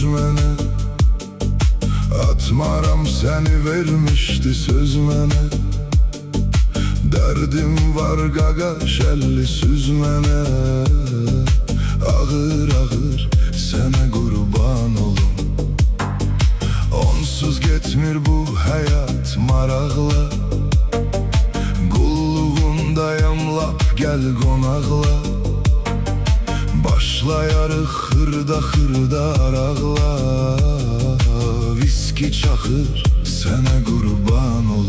üzməni. Atmaram səni vermişdi söz mənə. Dərdim var qaqa şəlli süzmənə. Ağır ağır sənə qurban olum. Onsuz getmir bu həyat maraqla. Qulluğundayam lap gəl qonaqla. Başlayarıq xırda xırda araqla. Viski çaxır sənə qurban olum.